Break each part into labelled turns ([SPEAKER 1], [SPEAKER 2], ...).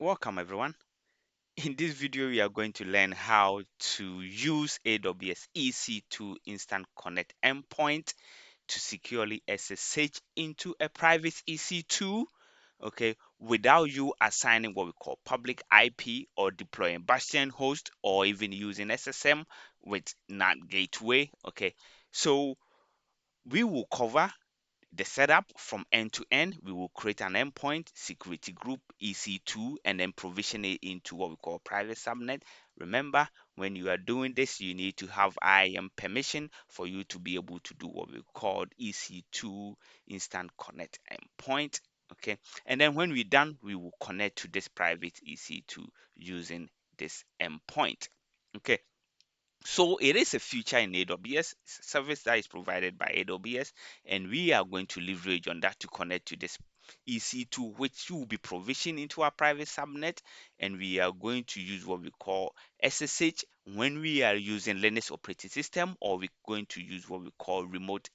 [SPEAKER 1] Welcome everyone. In this video, we are going to learn how to use AWS EC2 Instant Connect Endpoint to securely SSH into a private EC2, okay, without you assigning what we call public IP or deploying Bastion Host or even using SSM with NAT gateway, okay. So we will cover the setup from end to end. We will create an endpoint, security group, EC2, and then provision it into what we call private subnet. Remember, when you are doing this, you need to have IAM permission for you to be able to do what we call EC2 Instant Connect Endpoint. Okay, and then when we're done, we will connect to this private EC2 using this endpoint. Okay, so it is a feature in AWS service that is provided by AWS, and we are going to leverage on that to connect to this EC2, which will be provisioned into our private subnet, and we are going to use what we call SSH when we are using Linux operating system, or we're going to use what we call remote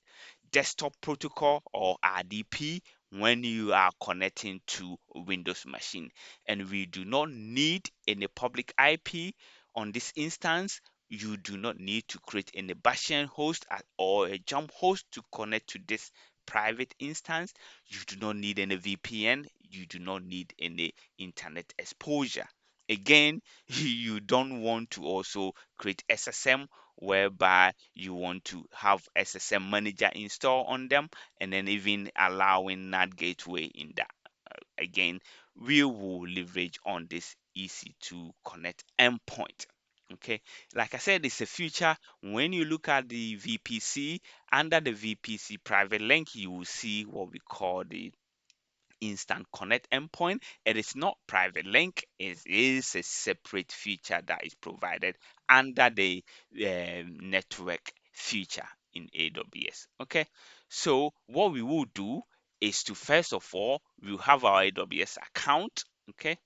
[SPEAKER 1] desktop protocol or RDP when you are connecting to a Windows machine. And we do not need any public IP on this instance. You do not need to create any Bastion host or a jump host to connect to this private instance. You do not need any VPN. You do not need any internet exposure. Again, you don't want to also create SSM whereby you want to have SSM manager install on them and then even allowing NAT gateway in that. Again, we will leverage on this EC2 Connect endpoint. Okay, like I said, it's a feature. When you look at the VPC, under the VPC private link, you will see what we call the Instant Connect endpoint. It is not private link, it is a separate feature that is provided under the network feature in AWS. Okay, so what we will do is to first of all, we'll have our AWS account. Okay,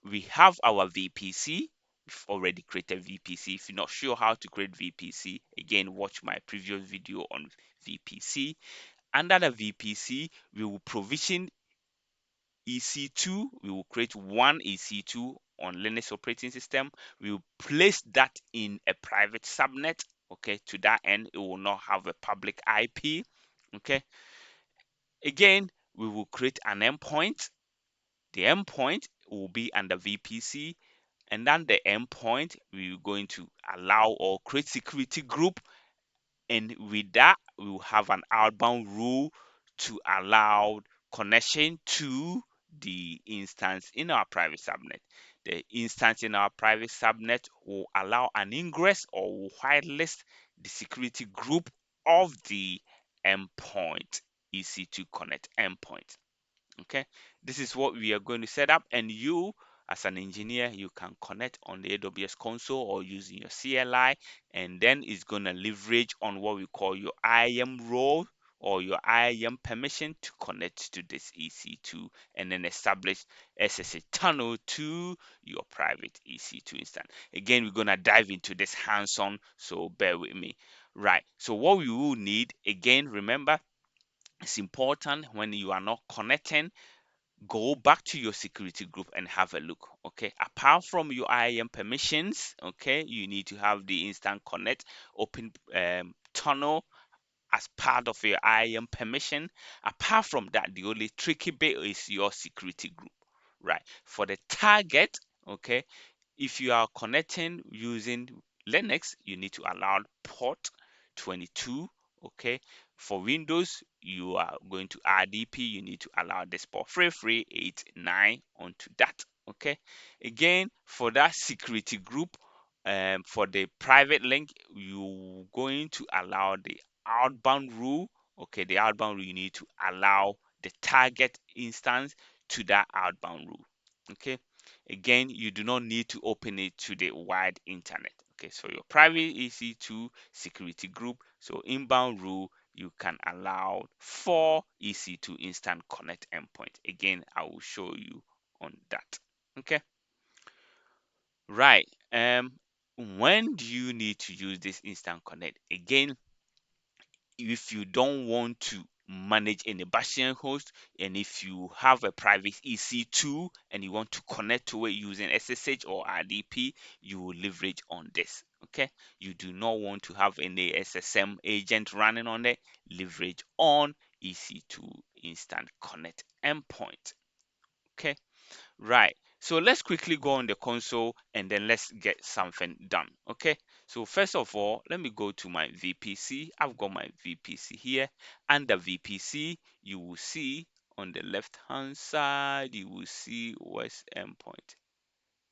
[SPEAKER 1] we have our VPC. We've already created VPC. If you're not sure how to create VPC, again, watch my previous video on VPC. Under the VPC, we will provision EC2. We will create one EC2 on Linux operating system. We will place that in a private subnet. Okay, to that end, it will not have a public IP. Okay, again, we will create an endpoint. The endpoint will be under VPC, and then the endpoint we're going to allow or create security group, and with that we will have an outbound rule to allow connection to the instance in our private subnet. The instance in our private subnet will allow an ingress or will whitelist the security group of the endpoint, EC2 Connect endpoint. Okay, this is what we are going to set up, and you as an engineer, you can connect on the AWS console or using your CLI, and then it's going to leverage on what we call your IAM role or your IAM permission to connect to this EC2 and then establish SSH tunnel to your private EC2 instance. Again, we're going to dive into this hands-on, so bear with me. Right, so what we will need, again, remember, it's important when you are not connecting, go back to your security group and have a look. Okay, apart from your IAM permissions, okay, you need to have the instant connect open tunnel as part of your IAM permission. Apart from that, the only tricky bit is your security group, right? For the target, okay, if you are connecting using Linux, you need to allow port 22. Okay, for Windows, you are going to RDP, you need to allow this port 3389 onto that. Okay, again, for that security group, for the private link, you're going to allow the outbound rule. Okay, the outbound rule, you need to allow the target instance to that outbound rule. Okay, again, you do not need to open it to the wide internet. Okay, so your private EC2 security group, so inbound rule, you can allow for EC2 instant connect endpoint. Again, I will show you on that. Okay, right. When do you need to use this instant connect? Again, if you don't want to manage any Bastion host, and if you have a private EC2 and you want to connect to it using SSH or RDP, you will leverage on this. Okay, you do not want to have any SSM agent running on it, leverage on EC2 Instant Connect Endpoint. Okay, right. So let's quickly go on the console and then let's get something done. Okay. So first of all, let me go to my VPC. I've got my VPC here. Under VPC, you will see on the left hand side, you will see OS endpoint.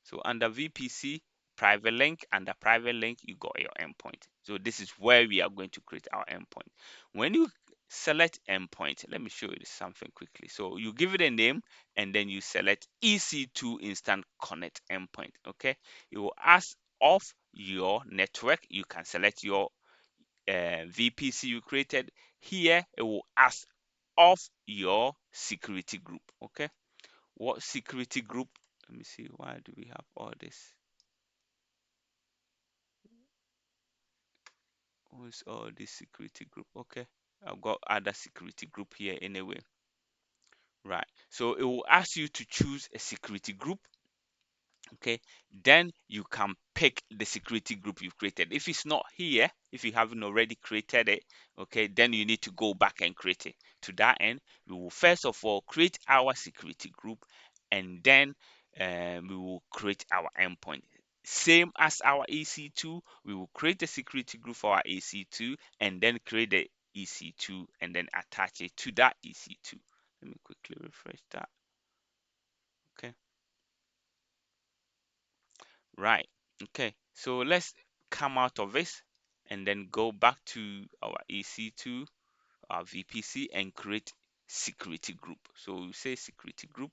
[SPEAKER 1] So under VPC, private link, under private link, you got your endpoint. So this is where we are going to create our endpoint. When you select endpoint, let me show you something quickly. So you give it a name and then you select EC2 Instant Connect Endpoint. Okay, it will ask of your network. You can select your VPC you created. Here it will ask of your security group. Okay, what security group? Let me see, why do we have all this? Who's all this security group? Okay, I've got other security group here anyway. Right, so it will ask you to choose a security group. Okay, then you can pick the security group you've created. If it's not here, if you haven't already created it, okay, then you need to go back and create it. To that end, we will first of all create our security group, and then we will create our endpoint. Same as our EC2, we will create a security group for our EC2 and then create the EC2 and then attach it to that EC2. Let me quickly refresh that. Okay. Right. Okay. So let's come out of this and then go back to our EC2, our VPC, and create security group. So we say security group,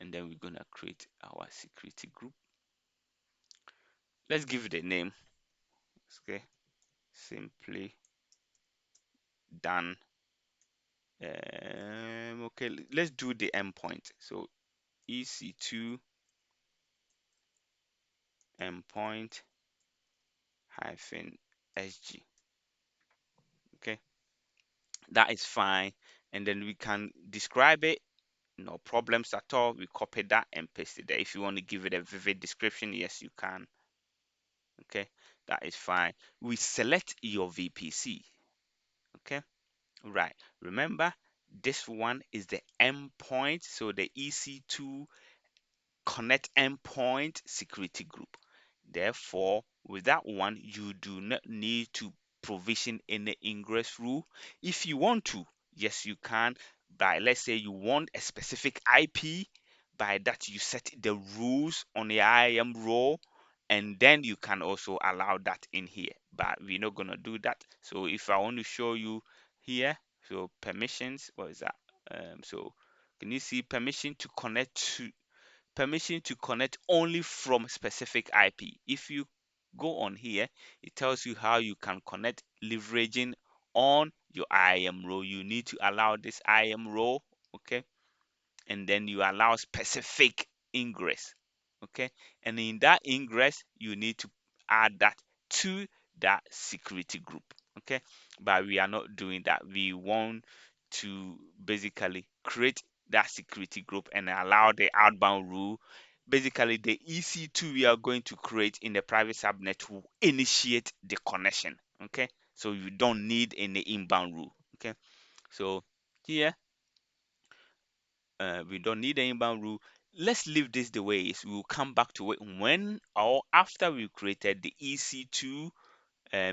[SPEAKER 1] and then we're gonna create our security group. Let's give it a name. Okay. Simply done. Okay. Let's do the endpoint. So EC2 endpoint hyphen SG. Okay. That is fine. And then we can describe it, no problems at all. We copy that and paste it there. If you want to give it a vivid description, yes, you can. Okay, that is fine. We select your VPC. Okay, right. Remember, this one is the endpoint, so the EC2 Connect Endpoint security group. Therefore, with that one, you do not need to provision any ingress rule. If you want to, yes, you can. By, let's say you want a specific IP, by that you set the rules on the IAM role, and then you can also allow that in here. But we're not gonna do that. So if I want to show you here, so permissions, what is that? So can you see permission to connect only from specific IP. If you go on here, it tells you how you can connect leveraging on your IAM role. You need to allow this IAM role, okay? And then you allow specific ingress, okay? And in that ingress, you need to add that to that security group, okay? But we are not doing that. We want to basically create that security group and allow the outbound rule. Basically, the EC2 we are going to create in the private subnet will initiate the connection, okay? So you don't need any inbound rule, okay? So here we don't need an inbound rule. Let's leave this the way it is. We will come back to it when or after we created the EC2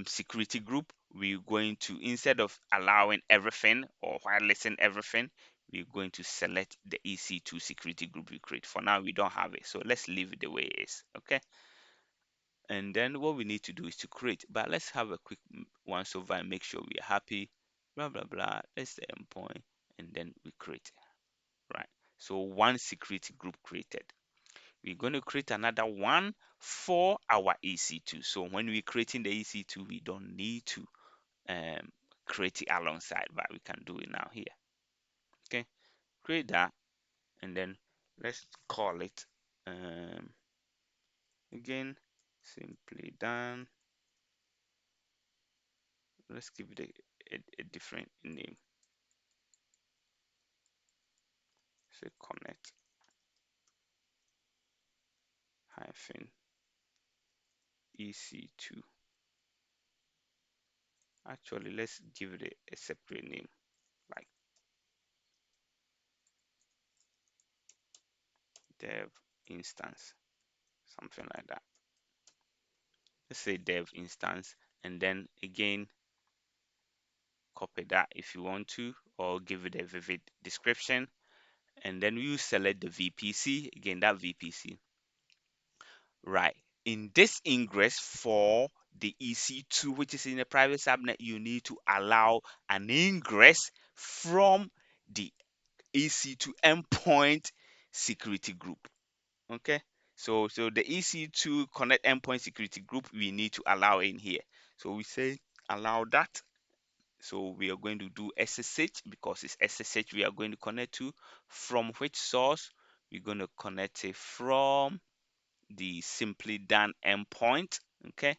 [SPEAKER 1] security group. We're going to, instead of allowing everything or whitelisting everything, we're going to select the EC2 security group we create. For now, we don't have it, so let's leave it the way it is. Okay. And then what we need to do is to create. But let's have a quick once over and make sure we are happy. Blah blah blah. Let's the endpoint, and then we create. Right. So one security group created. We're going to create another one for our EC2. So when we're creating the EC2, we don't need to um, create it alongside, but we can do it now here. Okay, create that, and then let's call it again, simply done. Let's give it a different name. say connect hyphen EC2. Actually, let's give it a separate name, like dev instance, something like that. Let's say dev instance, and then again copy that if you want to, or give it a vivid description. And then you select the VPC, again that VPC. Right. In this ingress for the EC2, which is in a private subnet, you need to allow an ingress from the EC2 endpoint security group. Okay. So the EC2 connect endpoint security group, we need to allow in here. So we say allow that. So we are going to do SSH because it's SSH we are going to connect to. From which source? We're going to connect it from the simply done endpoint. Okay.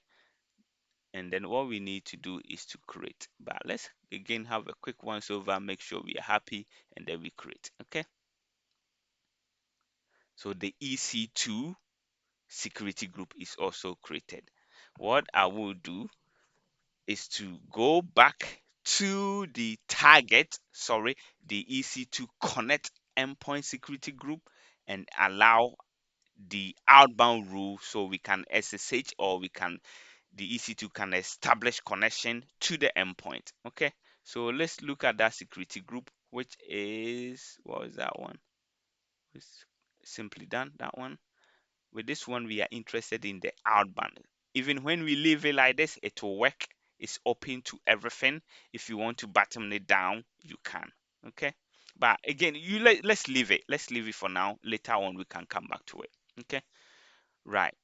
[SPEAKER 1] And then what we need to do is to create. But let's again have a quick once over, make sure we are happy, and then we create. Okay. So the EC2 security group is also created. What I will do is to go back to the target, sorry, the EC2 connect endpoint security group, and allow the outbound rule so we can SSH, or the EC2 can establish connection to the endpoint. Okay, so let's look at that security group, which is, what is that one? It's simply done, that one. With this one, we are interested in the outbound. Even when we leave it like this, it will work. It's open to everything. If you want to button it down, you can. Okay. But again, let's leave it. Let's leave it for now. Later on, we can come back to it. Okay. Right.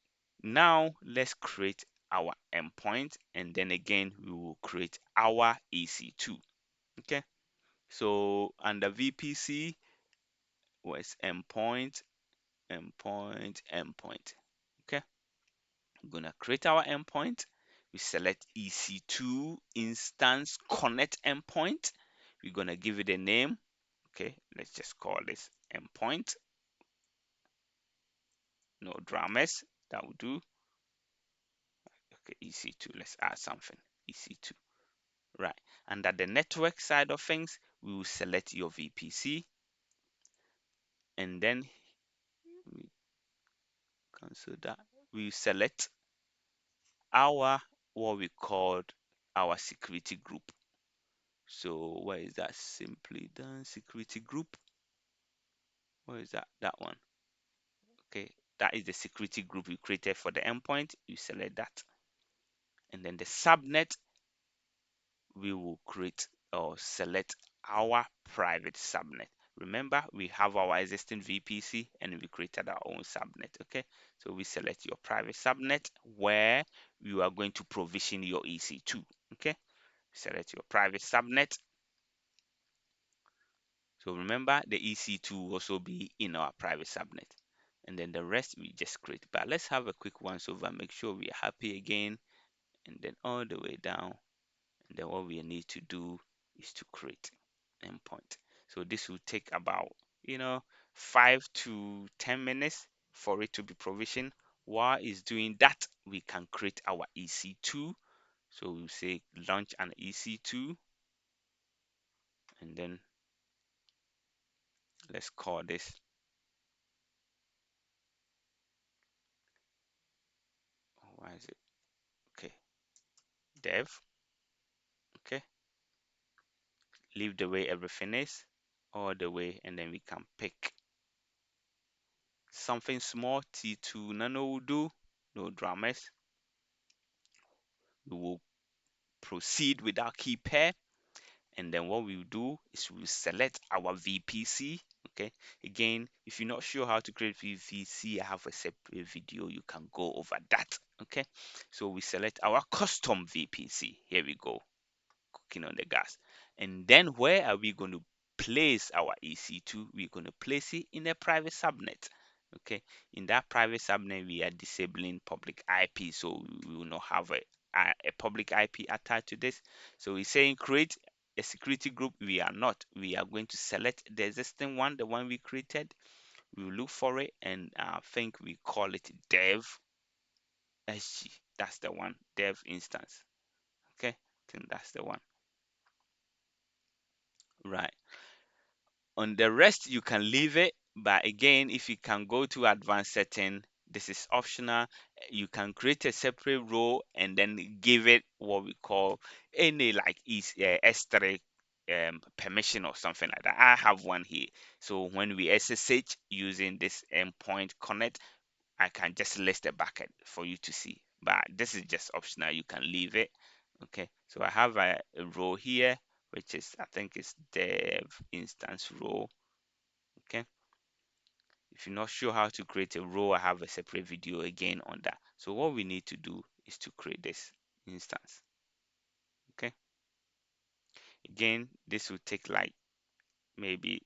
[SPEAKER 1] Now let's create our endpoint, and then again we will create our EC2. Okay. So under VPC was endpoint, endpoint. Okay. We're gonna create our endpoint. We select EC2 Instance Connect Endpoint. We're gonna give it a name. Okay, let's just call this endpoint. No dramas. That will do. Okay, EC2. Let's add something. EC2. Right. And at the network side of things, we will select your VPC, and then we cancel that. We select our, what we called, our security group. So where is that? Simply done security group. Where is that? That one. Okay, that is the security group you created for the endpoint. You select that, and then the subnet, we will create or select our private subnet. Remember, we have our existing VPC and we created our own subnet. Okay, so we select your private subnet where you are going to provision your EC2. Okay, select your private subnet. So remember, the EC2 will also be in our private subnet, and then the rest we just create. But let's have a quick once over, make sure we are happy again, and then all the way down. And then what we need to do is to create endpoint. So this will take about 5 to 10 minutes for it to be provisioned. While it's doing that, we can create our EC2. So we'll say launch an EC2, and then let's call this, why is it, okay, dev. Okay, leave the way everything is, all the way, and then we can pick something small. T2 nano will do, no dramas. We will proceed with our key pair, and then what we'll do is we'll select our VPC. Okay, again, if you're not sure how to create VPC, I have a separate video, you can go over that. Okay, so we select our custom VPC. Here we go, cooking on the gas. And then where are we going to place our EC2? We're going to place it in a private subnet. Okay, in that private subnet, we are disabling public IP, so we will not have a public IP attached to this. So we're saying create a security group. We are not. We are going to select the existing one, the one we created. We will look for it, and I think we call it dev SG. That's the one, dev instance. Okay, I think that's the one. Right. On the rest, you can leave it, but again, if you can go to advanced setting, this is optional. You can create a separate row and then give it what we call any like S3 permission or something like that. I have one here. So when we SSH using this endpoint connect, I can just list a bucket for you to see. But this is just optional. You can leave it. Okay. So I have a row here, which is I think it's dev instance row. Okay. If you're not sure how to create a row, I have a separate video again on that. So what we need to do is to create this instance. Okay. Again, this will take like maybe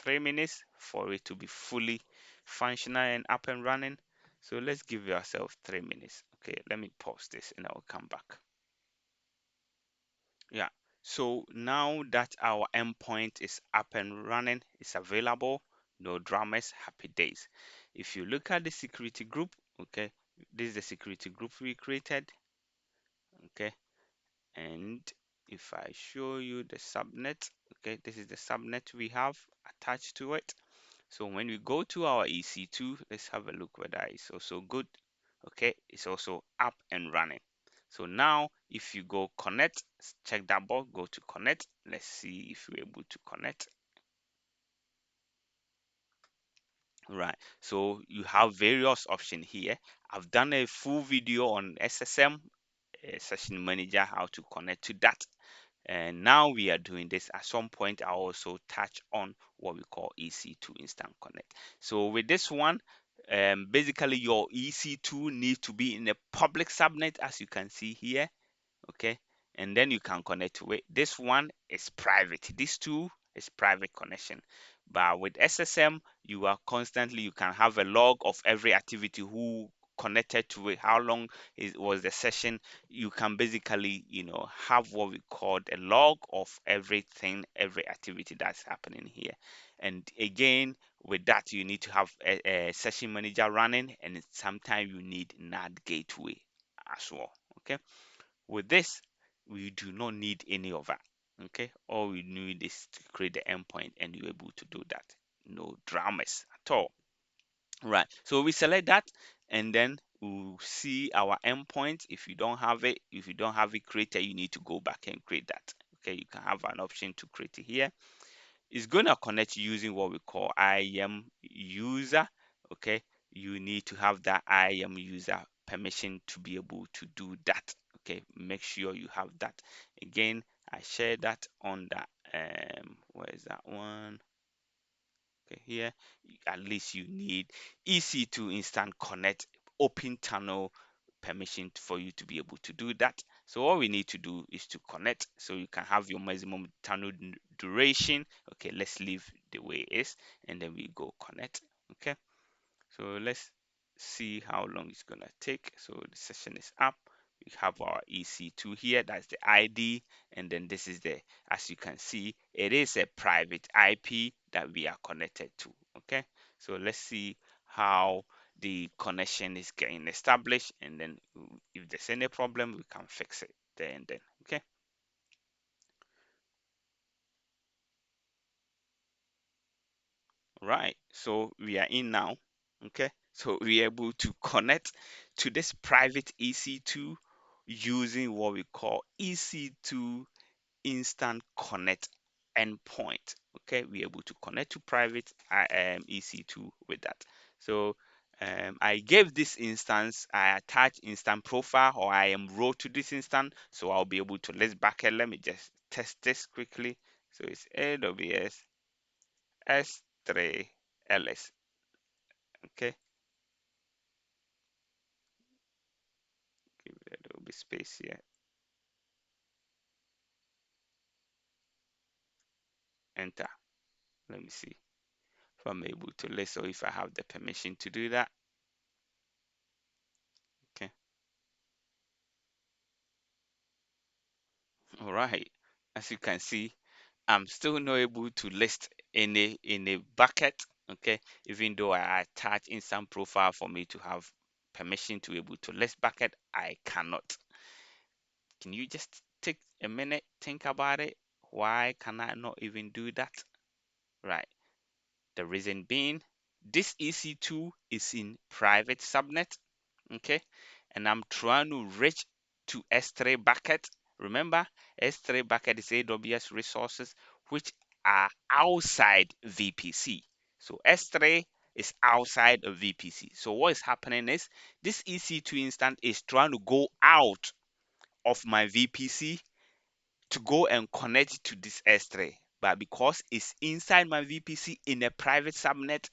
[SPEAKER 1] 3 minutes for it to be fully functional and up and running. So let's give ourselves 3 minutes. Okay, let me pause this and I'll come back. Yeah, so now that our endpoint is up and running, it's available, no dramas, happy days. If you look at the security group, okay, this is the security group we created, okay, and if I show you the subnet, okay, this is the subnet we have attached to it. So when we go to our EC2, let's have a look whether it's also good. Okay, it's also up and running. So now if you go connect, check that box, go to connect. Let's see if we're able to connect. Right, so you have various options here. I've done a full video on SSM, session manager, how to connect to that. And now we are doing this. At some point, I also touch on what we call EC2 Instant Connect. So with this one, basically your EC2 needs to be in a public subnet, as you can see here. Okay, and then you can connect to it. This one is private. These two is private connection. But with SSM, you are constantly, you can have a log of every activity, who connected to it, how long was the session. You can basically, have what we call a log of everything, every activity that's happening here. And again, with that, you need to have a session manager running, and sometimes you need NAT gateway as well. Okay, with this, we do not need any of that. Okay, all we need is to create the endpoint, and you're able to do that. No dramas at all. Right, so we select that, and then we'll see our endpoint. If you don't have it created, you need to go back and create that. Okay, you can have an option to create it here. It's going to connect using what we call IAM user. Okay, you need to have that IAM user permission to be able to do that. Okay, make sure you have that. Again, I share that on the where is that one? Okay, here at least you need EC2 Instant Connect open tunnel permission for you to be able to do that. So all we need to do is to connect, so you can have your maximum tunnel duration. Okay, let's leave the way it is, and then we go connect. Okay, so let's see how long it's gonna take. So the session is up. We have our EC2 here, that's the ID, and then this is the, as you can see, it is a private IP that we are connected to. Okay, so let's see how the connection is getting established, and then if there's any problem, we can fix it there and then. Okay, right, so we are in now. Okay, so we're able to connect to this private EC2 using what we call EC2 Instant Connect Endpoint. Okay, we're able to connect to private EC2 with that. So I gave this instance, I attach instant profile, or I am row to this instance, so I'll be able to list bucket. Let me just test this quickly. So it's AWS S3 LS. Okay, give it a little bit space here. Enter. Let me see if I'm able to list, or if I have the permission to do that. Okay. All right. As you can see, I'm still not able to list in a bucket, okay, even though I attach in some profile for me to have permission to able to list bucket, I cannot. Can you just take a minute, think about it? Why can I not even do that? Right. The reason being, this EC2 is in private subnet, okay, and I'm trying to reach to S3 bucket. Remember, S3 bucket is AWS resources which are outside VPC. So S3 is outside of VPC. So what is happening is this EC2 instance is trying to go out of my VPC to go and connect to this S3. But because it's inside my VPC in a private subnet,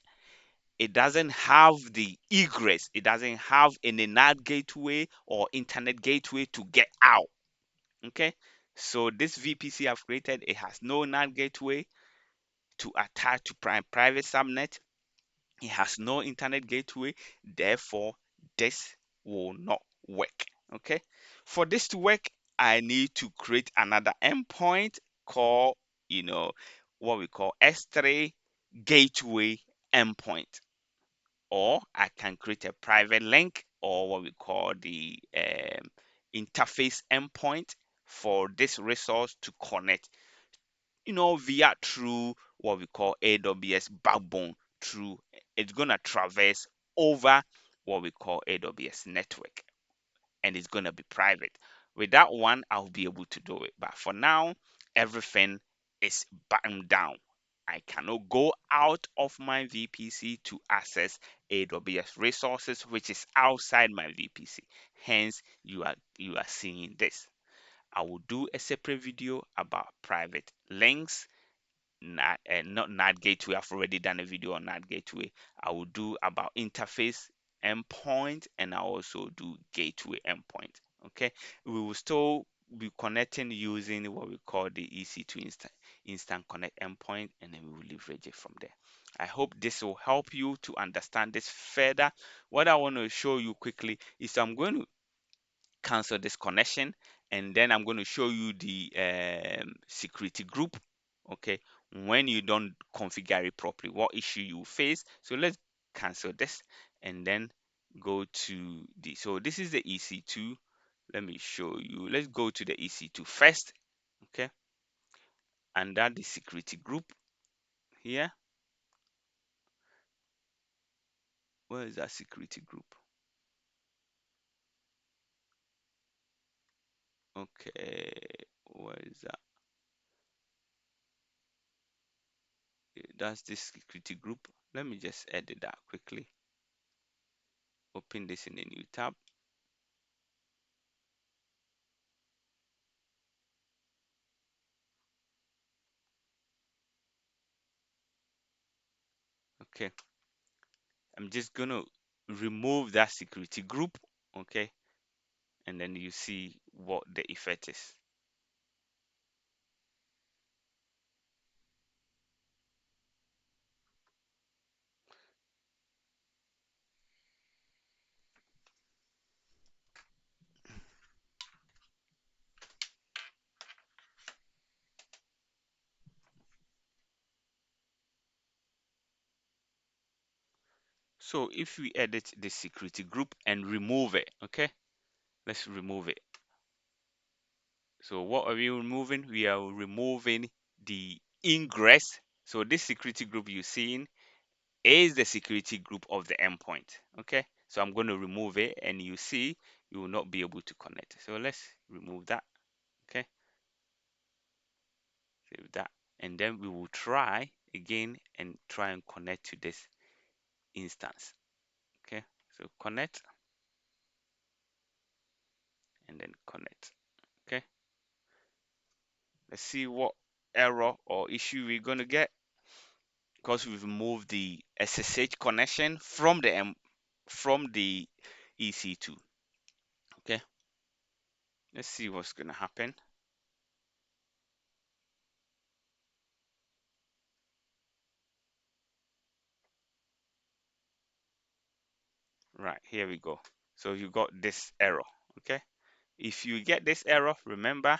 [SPEAKER 1] it doesn't have the egress. It doesn't have any NAT gateway or internet gateway to get out. Okay. So this VPC I've created, it has no NAT gateway to attach to private subnet. It has no internet gateway. Therefore, this will not work. Okay. For this to work, I need to create another endpoint called, what we call S3 gateway endpoint, or I can create a private link, or what we call the interface endpoint for this resource to connect, via through what we call AWS backbone. Through it's gonna traverse over what we call AWS network, and it's gonna be private. With that one, I'll be able to do it. But for now, everything is buttoned down. I cannot go out of my VPC to access AWS resources, which is outside my VPC. Hence, you are seeing this. I will do a separate video about private links, not NAT gateway. I've already done a video on NAT gateway. I will do about interface endpoint, and I also do gateway endpoint. Okay, we will still be connecting using what we call the EC2 Instant Connect Endpoint, and then we will leverage it from there. I hope this will help you to understand this further. What I want to show you quickly is I'm going to cancel this connection, and then I'm going to show you the security group. Okay, when you don't configure it properly, what issue you face. So let's cancel this and then go to the, so this is the EC2. Let me show you. Let's go to the EC2 first. Okay, under the security group here. Where is that security group? Okay, where is that? That's the security group. Let me just edit that quickly. Open this in a new tab. Okay, I'm just gonna remove that security group. Okay, and then you see what the effect is. So if we edit the security group and remove it, okay, let's remove it. So what are we removing? We are removing the ingress. So this security group you're seeing is the security group of the endpoint. Okay, so I'm going to remove it, and you see you will not be able to connect. So let's remove that. Okay, save that, and then we will try again and try and connect to this instance. Okay, so connect and then connect. Okay, let's see what error or issue we're going to get, because we've moved the SSH connection from the EC2. Okay, let's see what's going to happen. Right, here we go. So you got this error. Okay, if you get this error, remember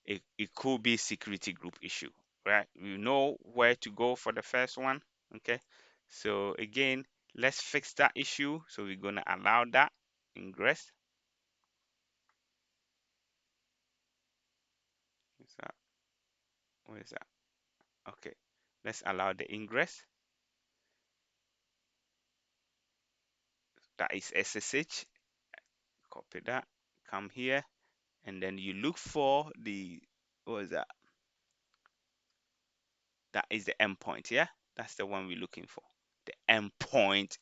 [SPEAKER 1] it could be security group issue, right? We know where to go for the first one. Okay, so again, let's fix that issue. So we're going to allow that ingress. Where's that? Where's that? Okay, let's allow the ingress. That is SSH. Copy that, come here, and then you look for the, what is that? That is the endpoint, yeah? That's the one we're looking for. The endpoint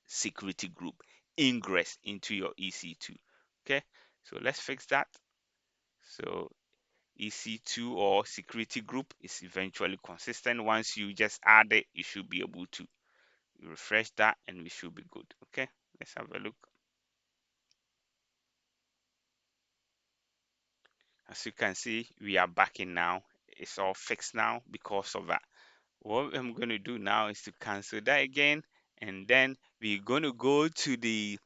[SPEAKER 1] security group ingress into your EC2. Okay, so let's fix that. So EC2 or security group is eventually consistent. Once you just add it, you should be able to refresh that and we should be good. Okay, let's have a look. As you can see, we are back in now. It's all fixed now because of that. What I'm going to do now is to cancel that again, and then we're going to go to the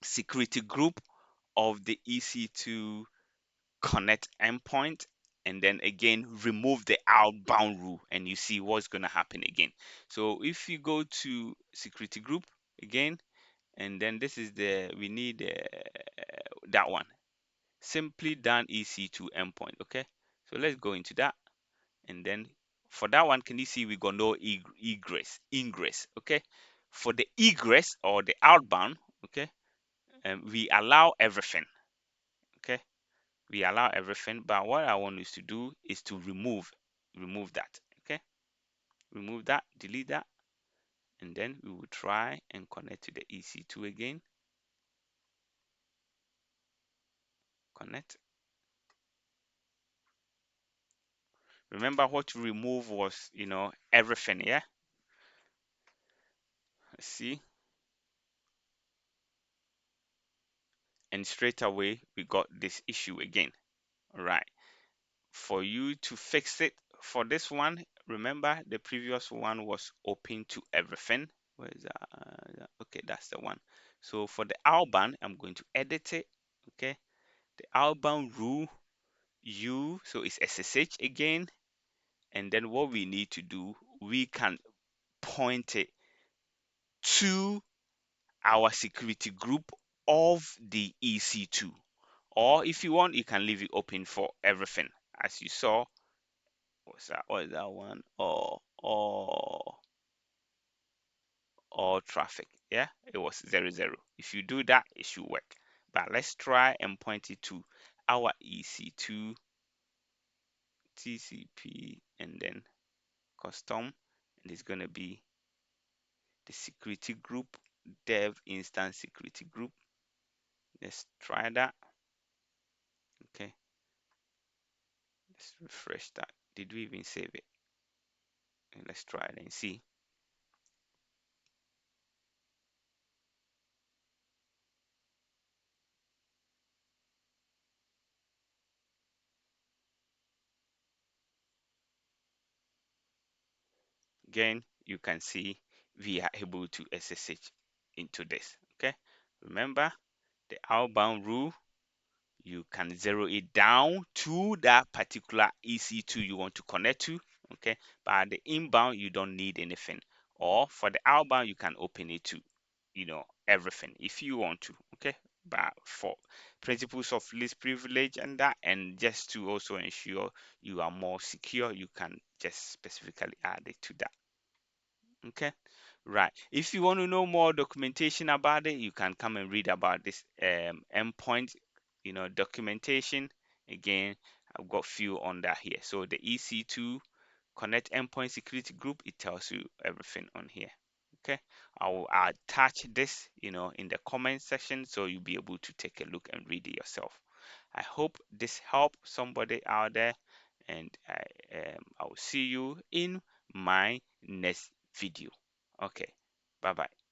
[SPEAKER 1] security group of the EC2 Connect endpoint, and then again remove the outbound rule, and you see what's going to happen again. So if you go to security group again, and then this is the, we need that one, simply done EC2 endpoint. Okay, so let's go into that, and then for that one, can you see we got no ingress? Okay, for the egress or the outbound, okay, we allow everything. Okay, we allow everything, but what I want us to do is to remove that. Okay, remove that, delete that, and then we will try and connect to the EC2 again. Connect. Remember what to remove was, everything. Yeah, let's see, and straight away we got this issue again. All right, for you to fix it for this one, remember the previous one was open to everything. Where is that? Okay, that's the one. So for the outbound, I'm going to edit it. Okay, the outbound rule so it's SSH again, and then what we need to do, we can point it to our security group of the EC2, or if you want, you can leave it open for everything. As you saw, what is that one? Or traffic. Yeah, it was 00. If you do that, it should work. But let's try and point it to our EC2 TCP and then custom, and it's going to be the security group, dev instance security group. Let's try that. Okay, let's refresh that. Did we even save it? And let's try it and see. Again, you can see we are able to SSH into this. Okay, remember the outbound rule, you can zero it down to that particular EC2 you want to connect to. Okay, but the inbound, you don't need anything, or for the outbound, you can open it to everything if you want to. Okay, but for principles of least privilege and that, and just to also ensure you are more secure, you can just specifically add it to that. Okay, right. If you want to know more documentation about it, you can come and read about this endpoint, documentation. Again, I've got few on that here. So the EC2 Connect Endpoint Security Group, it tells you everything on here. Okay, I will attach this, in the comment section so you'll be able to take a look and read it yourself. I hope this helped somebody out there, and I will see you in my next video. Okay, bye bye.